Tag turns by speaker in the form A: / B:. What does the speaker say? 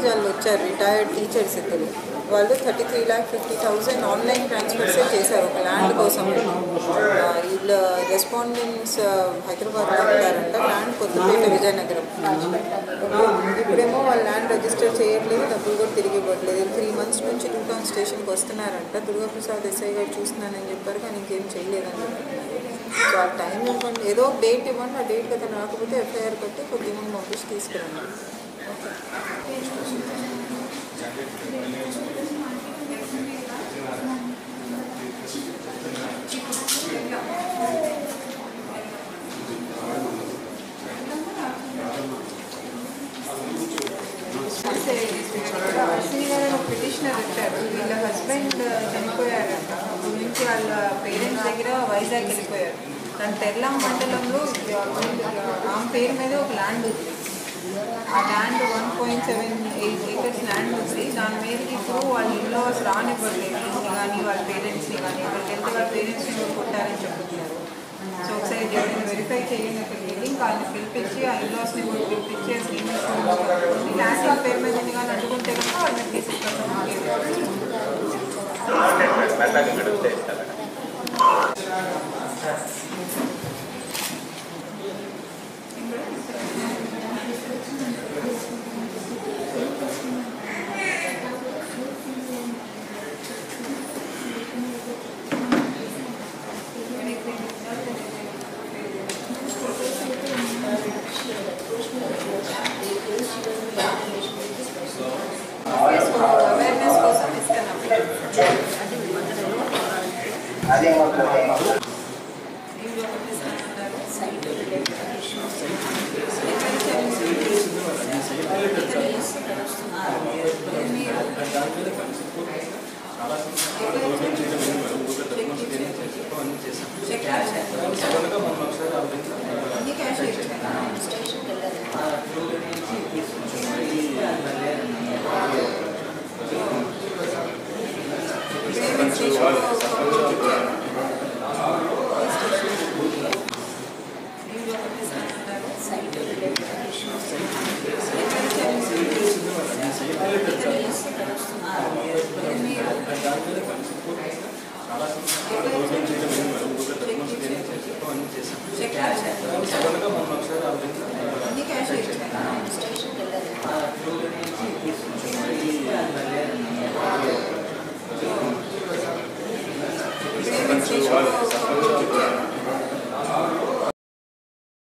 A: వాళ్ళు వచ్చారు, retired teachers ఇద్దరు. వాళ్ళు 33,50,000 ఆన్లైన్ ట్రాన్స్ఫర్సే చేశారు ఒక ల్యాండ్ కోసం. వీళ్ళు రెస్పాండెంట్స్ హైదరాబాద్లో ఉంటారంట, ల్యాండ్ కొత్తపేట విజయనగరం. ఇప్పుడేమో వాళ్ళు ల్యాండ్ రిజిస్టర్ చేయట్లేదు, డబ్బులు కూడా తిరిగి ఇవ్వట్లేదు. 3 months నుంచి 2 టౌన్ స్టేషన్కి వస్తున్నారంట. దుర్గాప్రసాద్ ఎస్ఐ గారు చూస్తున్నానని చెప్పారు, కానీ ఇంకేం చేయలేదని చెప్తున్నారు. సో ఆ టైం ఇవ్వండి, ఏదో డేట్ ఇవ్వండి, ఆ డేట్ కదా రాకపోతే ఎఫ్ఐఆర్ కట్టి కొద్దిగా ముందు పంపించి తీసుకురండి. అశ్విని గారు పిటిషనర్ వచ్చారు, వీళ్ళ హస్బెండ్ చనిపోయారంట. అప్పటి నుంచి వాళ్ళ పేరెంట్స్ దగ్గర వైజాగ్ వెళ్ళిపోయారు. తన తెల్లాం మండలంలో ఆమె పేరు మీద ఒక ల్యాండ్ ఉంది. ఆ ల్యాండ్ 1.78 acres ల్యాండ్ ఉంది. దాని మీదకి ఇప్పుడు వాళ్ళ ఇన్లాస్ రానివ్వట్లేదు, ఇంటిని కానీ వాళ్ళ పేరెంట్స్ని కానీ. అక్కడికి వెళ్తే వాళ్ళ పేరెంట్స్ని కూడా కొట్టారని చెప్తున్నారు. సో ఒకసారి ఎవరైనా వెరిఫై చేయండి, అక్కడికి వెళ్ళి వాళ్ళని పిలిపించి ఆ ఇన్లాస్ని కూడా పిలిపించి ఆ సీనియర్స్ ల్యాండ్ పేరు మీద ఉంది కానీ అడ్డుకుంటే కనుక వాళ్ళని తీసుకుంటారు.